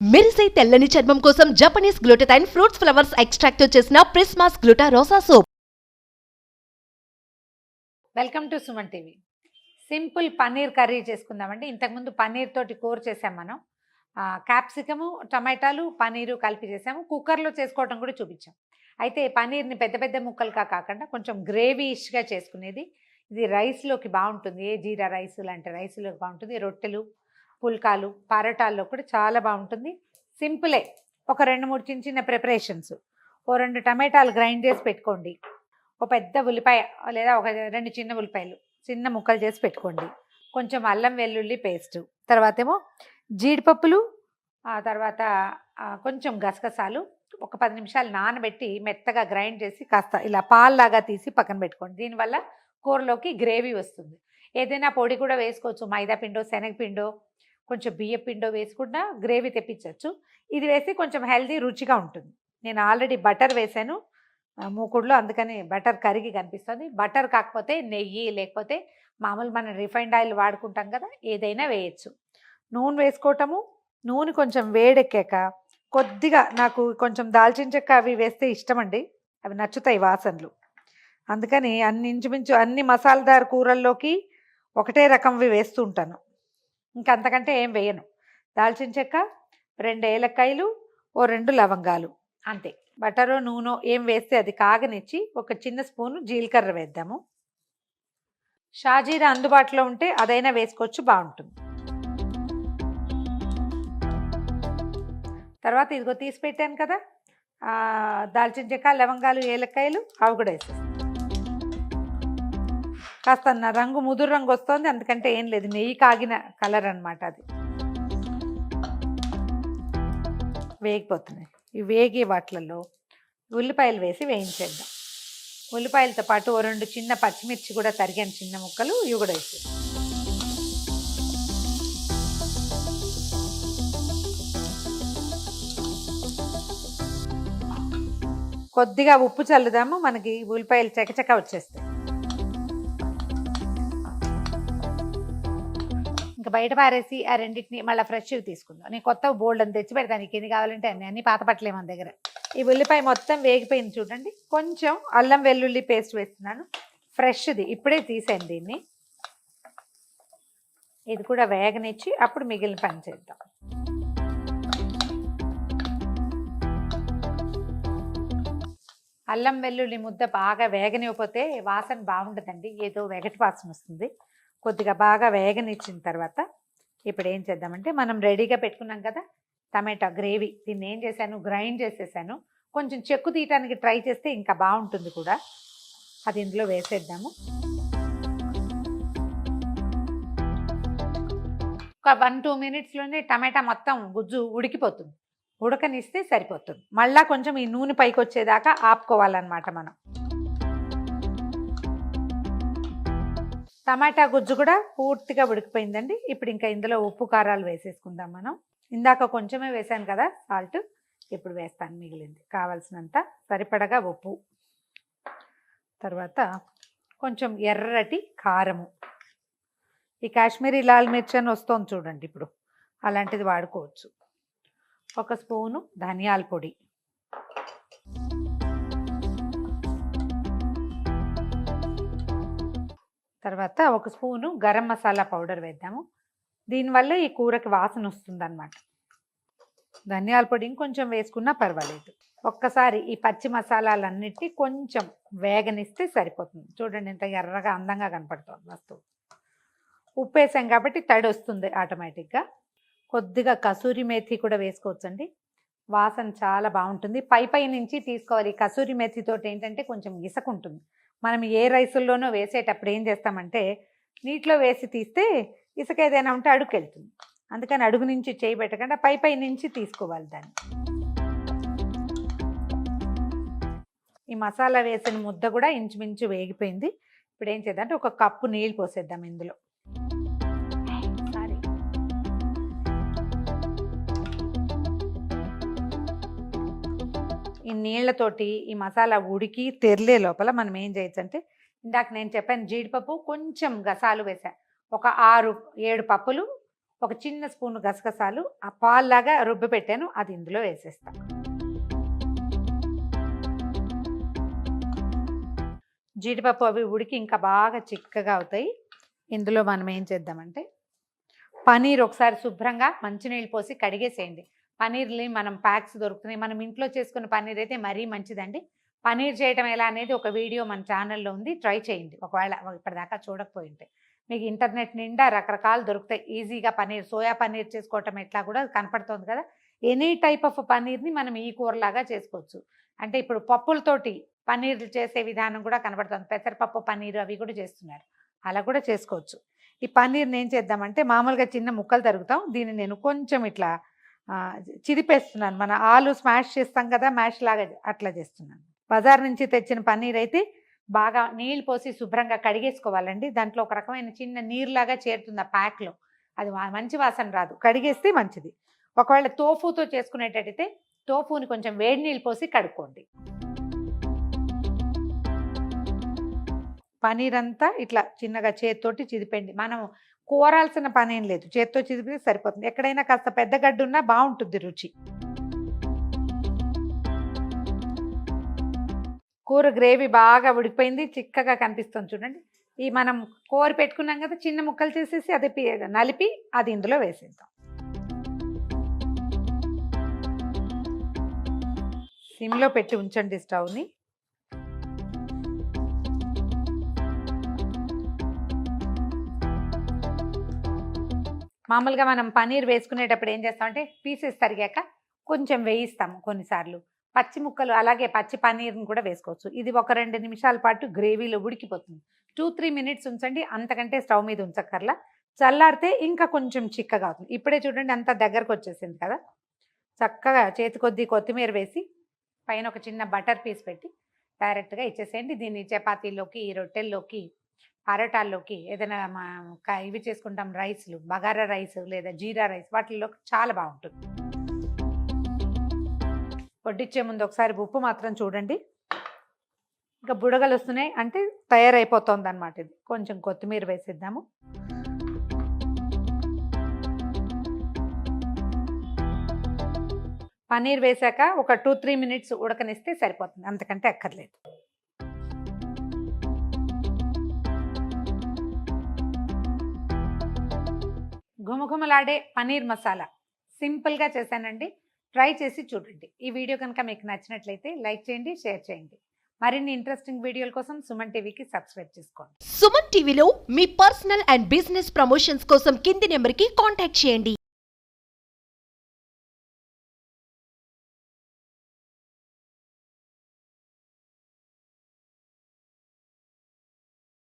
మెరిసే తెల్లని చర్మం కోసం Japanese glutathione fruits flowers extract తో చేసిన prismas gluta rosa soap. Welcome to Suman TV. Simple paneer curry చేసుకుందామండి. ఇంతకుముందు పన్నీర్ తోటి కూర చేసాం మనం. క్యాప్సికము, టమాటాలు, పన్నీరు కలిపి చేసాము. కుక్కర్లో చేసుకోవడం కూడా చూపించాం. అయితే పన్నీర్ని పెద్ద పెద్ద ముక్కలుగా కాకుండా కొంచెం గ్రేవీష్గా చేసుకునేది. ఇది రైస్లోకి బాగుంటుంది. జీరా రైస్ లాంటి రైస్లోకి బాగుంటుంది. రొట్టెలు, పుల్కాలు, పరోటాల్లో కూడా చాలా బాగుంటుంది. సింపులే. ఒక 2-3 చిన్న చిన్న ప్రిపరేషన్స్. ఓ 2 టమాటాలు గ్రైండ్ చేసి పెట్టుకోండి. ఒక పెద్ద ఉల్లిపాయ లేదా ఒక 2 చిన్న ఉల్లిపాయలు చిన్న ముక్కలు చేసి పెట్టుకోండి. కొంచెం అల్లం వెల్లుల్లి పేస్టు, తర్వాత ఏమో జీడిపప్పులు, ఆ తర్వాత కొంచెం గసగసాలు ఒక 10 నిమిషాలు నానబెట్టి మెత్తగా గ్రైండ్ చేసి కాస్త ఇలా పాల్లాగా తీసి పక్కన పెట్టుకోండి. దీనివల్ల కూరలోకి గ్రేవీ వస్తుంది. ఏదైనా పొడి కూడా వేసుకోవచ్చు. మైదా పిండో, శనగపిండో, కొంచెం బియ్య పిండో వేసుకున్నా గ్రేవీ తెప్పించవచ్చు. ఇది వేసి కొంచెం హెల్దీ, రుచిగా ఉంటుంది. నేను ఆల్రెడీ బటర్ వేసాను మూకుడులో, అందుకని బటర్ కరిగి కనిపిస్తుంది. బటర్ కాకపోతే నెయ్యి, లేకపోతే మామూలు మనం రిఫైండ్ ఆయిల్ వాడుకుంటాం కదా, ఏదైనా వేయచ్చు. నూనె వేసుకోవటము. నూనె కొంచెం వేడెక్కాక కొద్దిగా, నాకు కొంచెం దాల్చిన చెక్క అవి వేస్తే ఇష్టమండి, అవి నచ్చుతాయి వాసనలు. అందుకని ఇంచుమించు అన్ని మసాలాదార్ కూరల్లోకి ఒకటే రకంవి వేస్తూ ఉంటాను. ఇంకంతకంటే ఏం వేయను. దాల్చిన చెక్క, 2 ఏలక్కాయలు, ఓ 2 లవంగాలు, అంతే. బటరో నూనె ఏం వేస్తే అది కాగనిచ్చి ఒక చిన్న స్పూను జీలకర్ర వేద్దాము. షాజీరా అందుబాటులో ఉంటే అదైనా వేసుకోవచ్చు, బాగుంటుంది. తర్వాత ఇదిగో తీసి పెట్టాను కదా దాల్చిన చెక్క, లవంగాలు, ఏలక్కాయలు, అవి కూడా వేసేస్తాను. కాస్త రంగు ముదురు రంగు వస్తుంది, అందుకంటే ఏం లేదు, నెయ్యి కాగిన కలర్ అనమాట అది. వేగిపోతున్నాయి. ఈ వేగే వాటిలలో ఉల్లిపాయలు వేసి వేయించేద్దాం. ఉల్లిపాయలతో పాటు ఓ 2 చిన్న పచ్చిమిర్చి కూడా తరిగాను, చిన్న ముక్కలు, ఇవి కూడా వేసి కొద్దిగా ఉప్పు చల్లుదాము. మనకి ఉల్లిపాయలు చకచక వచ్చేస్తాయి. ఇంకా బయట పారేసి ఆ రెండింటిని మళ్ళీ ఫ్రెష్వి తీసుకుందాం. నేను కొత్త బోల్డ్ అని తెచ్చి పెడతాను. నీకు ఎన్ని కావాలంటే అన్ని పాత పట్టలే మన దగ్గర. ఈ ఉల్లిపాయ మొత్తం వేగిపోయింది చూడండి. కొంచెం అల్లం వెల్లుల్లి పేస్ట్ వేస్తున్నాను, ఫ్రెష్ది, ఇప్పుడే తీసాను దీన్ని. ఇది కూడా వేగనిచ్చి అప్పుడు మిగిలిన పని చేద్దాం. అల్లం వెల్లుల్లి ముద్ద బాగా వేగనివ్వకపోతే వాసన బాగుంటుందండి, ఏదో వెగటి వాసన వస్తుంది. కొద్దిగా బాగా వేగనిచ్చిన తర్వాత ఇప్పుడు ఏం చేద్దామంటే, మనం రెడీగా పెట్టుకున్నాం కదా టమాటా గ్రేవీ, దీన్ని ఏం చేశాను, గ్రైండ్ చేసేసాను. కొంచెం చెక్కు తీయటానికి ట్రై చేస్తే ఇంకా బాగుంటుంది కూడా. అది ఇందులో వేసేద్దాము. ఒక 1-2 మినిట్స్లోనే టమాటా మొత్తం గుజ్జు ఉడికిపోతుంది. ఉడకనిస్తే సరిపోతుంది. మళ్ళీ కొంచెం ఈ నూనె పైకి వచ్చేదాకా ఆపుకోవాలన్నమాట మనం. టమాటా గుజ్జు కూడా పూర్తిగా ఉడికిపోయిందండి. ఇప్పుడు ఇంకా ఇందులో ఉప్పు కారాలు వేసేసుకుందాం మనం. ఇందాక కొంచెమే వేసాను కదా సాల్ట్, ఇప్పుడు వేస్తాను మిగిలింది. కావాల్సినంత సరిపడగా ఉప్పు, తర్వాత కొంచెం ఎర్రటి కారము. ఈ కాశ్మీరీ లాల్ మిర్చి అని వస్తుంది చూడండి, ఇప్పుడు అలాంటిది వాడుకోవచ్చు. 1 స్పూను ధనియాల పొడి, తర్వాత 1 స్పూను గరం మసాలా పౌడర్ వేద్దాము. దీనివల్ల ఈ కూరకి వాసన వస్తుంది అన్నమాట. ధనియాల పొడి ఇంకొంచెం వేసుకున్నా పర్వాలేదు. ఒక్కసారి ఈ పచ్చి మసాలాలన్నిటి కొంచెం వేగనిస్తే సరిపోతుంది. చూడండి ఎంత ఎర్రగా అందంగా కనపడుతుంది వస్తువు. ఉప్పు వేసాం కాబట్టి తడి వస్తుంది ఆటోమేటిక్గా. కొద్దిగా కసూరి మేథి కూడా వేసుకోవచ్చండి, వాసన చాలా బాగుంటుంది. పై నుంచి తీసుకోవాలి. కసూరి మేథితోటి ఏంటంటే కొంచెం ఇసుకుంటుంది. మనం ఏ రైసుల్లోనో వేసేటప్పుడు ఏం చేస్తామంటే, నీటిలో వేసి తీస్తే ఇసుక ఏదైనా ఉంటే అడుగుకి వెళ్తుంది. అందుకని అడుగు నుంచి చేయబెట్టకుండా పై నుంచి తీసుకోవాలి దాన్ని. ఈ మసాలా వేసిన ముద్ద కూడా ఇంచుమించు వేగిపోయింది. ఇప్పుడు ఏం చేద్దాం అంటే 1 కప్పు నీళ్ళు పోసేద్దాం ఇందులో. ఈ నీళ్లతోటి ఈ మసాలా ఉడికి తెరలే లోపల మనం ఏం చేయొచ్చు అంటే, ఇందాక నేను చెప్పాను జీడిపప్పు కొంచెం గసాలు వేసా, ఒక 6-7 పప్పులు, ఒక చిన్న స్పూన్ గసగసాలు ఆ పాల్లాగా రుబ్బి పెట్టాను, అది ఇందులో వేసేస్తా. జీడిపప్పు అవి ఉడికి ఇంకా బాగా చిక్కగా అవుతాయి. ఇందులో మనం ఏం చేద్దామంటే పనీర్ ఒకసారి శుభ్రంగా మంచినీళ్ళు పోసి కడిగేసేయండి. పనీర్ని మనం ప్యాక్స్ దొరుకుతున్నాయి, మనం ఇంట్లో చేసుకున్న పనీర్ అయితే మరీ మంచిదండి. పనీర్ చేయడం ఎలా అనేది ఒక వీడియో మన ఛానల్లో ఉంది, ట్రై చేయండి ఒకవేళ ఇప్పటిదాకా చూడకపోయింటే. మీకు ఇంటర్నెట్ నిండా రకరకాలు దొరుకుతాయి ఈజీగా. పనీర్, సోయా పనీర్ చేసుకోవటం ఎట్లా కూడా కనపడుతుంది కదా. ఎనీ టైప్ ఆఫ్ పనీర్ని మనం ఈ కూరలాగా చేసుకోవచ్చు. అంటే ఇప్పుడు పప్పులతోటి పనీర్లు చేసే విధానం కూడా కనబడుతుంది, పెసరపప్పు పనీర్ అవి కూడా చేస్తున్నారు, అలా కూడా చేసుకోవచ్చు. ఈ పన్నీర్ని ఏం చేద్దామంటే మామూలుగా చిన్న ముక్కలు తరుగుతాం, దీన్ని నేను కొంచెం ఇట్లా చిదిపేస్తున్నాను. మన ఆలు స్మాష్ చేస్తాం కదా, మ్యాష్ లాగా అట్లా చేస్తున్నాను. బజార్ నుంచి తెచ్చిన పన్నీర్ అయితే బాగా నీళ్ళు పోసి శుభ్రంగా కడిగేసుకోవాలండి. దాంట్లో ఒక రకమైన చిన్న నీరులాగా చేరుతుంది ఆ ప్యాక్లో, అది మంచి వాసన రాదు, కడిగేస్తే మంచిది. ఒకవేళ తోఫుతో చేసుకునేటట్టయితే తోఫుని కొంచెం వేడి నీళ్ళు పోసి కడుక్కోండి. పనీర్ అంతా ఇట్లా చిన్నగా చేతితోటి చిదిపండి. మనం కూరాల్సిన పని ఏం లేదు, చేతితో చిదిపితే సరిపోతుంది. ఎక్కడైనా కాస్త పెద్ద గడ్డు ఉన్నా బాగుంటుంది రుచి. కూర గ్రేవీ బాగా ఉడికిపోయింది, చిక్కగా కనిపిస్తుంది చూడండి. ఈ మనం కూర పెట్టుకున్నాం కదా, చిన్న ముక్కలు చేసేసి అది నలిపి అది ఇందులో వేసేద్దాం. సిమ్లో పెట్టి ఉంచండి స్టవ్ని. మామూలుగా మనం పనీర్ వేసుకునేటప్పుడు ఏం చేస్తామంటే పీసెస్ తరిగాక కొంచెం వేయిస్తాము కొన్నిసార్లు. పచ్చి ముక్కలు అలాగే పచ్చి పనీర్ని కూడా వేసుకోవచ్చు. ఇది ఒక 2 నిమిషాల పాటు గ్రేవీలో ఉడికిపోతుంది. 2-3 మినిట్స్ ఉంచండి, అంతకంటే స్టవ్ మీద ఉంచక్కర్లా. చల్లారితే ఇంకా కొంచెం చిక్కగా అవుతుంది. ఇప్పుడే చూడండి అంత దగ్గరకు వచ్చేసింది కదా. చక్కగా చేతి కొద్దీ కొత్తిమీర వేసి పైన ఒక చిన్న బటర్ పీస్ పెట్టి డైరెక్ట్గా ఇచ్చేసేయండి. దీన్ని చపాతీలోకి, రొట్టెల్లోకి, పరోటాల్లోకి, ఏదైనా ఇవి చేసుకుంటాం రైస్లు, బగారా రైస్ లేదా జీరా రైస్, వాటిల్లో చాలా బాగుంటుంది. వడ్డిచ్చే ముందు ఒకసారి ఉప్పు మాత్రం చూడండి. ఇంకా బుడగలు వస్తున్నాయి అంటే తయారైపోతుంది అన్నమాట. ఇది కొంచెం కొత్తిమీర వేసేద్దాము. పనీర్ వేసాక ఒక 2-3 మినిట్స్ ఉడకనిస్తే సరిపోతుంది, అంతకంటే అక్కర్లేదు. ఘుమఘుమలాడే పనీర్ మసాలా సింపుల్గా చేశానండి, ట్రై చేసి చూడండి. ఈ వీడియో కనుక మీకు నచ్చినట్లయితే లైక్ చేయండి, షేర్ చేయండి. మరిన్ని ఇంట్రెస్టింగ్ వీడియోల కోసం సుమన్ టీవీకి సబ్స్క్రైబ్ చేసుకోండి. సుమన్ టీవీలో మీ పర్సనల్ అండ్ బిజినెస్ ప్రమోషన్స్ కోసం కింది నెంబర్కి కాంటాక్ట్ చేయండి.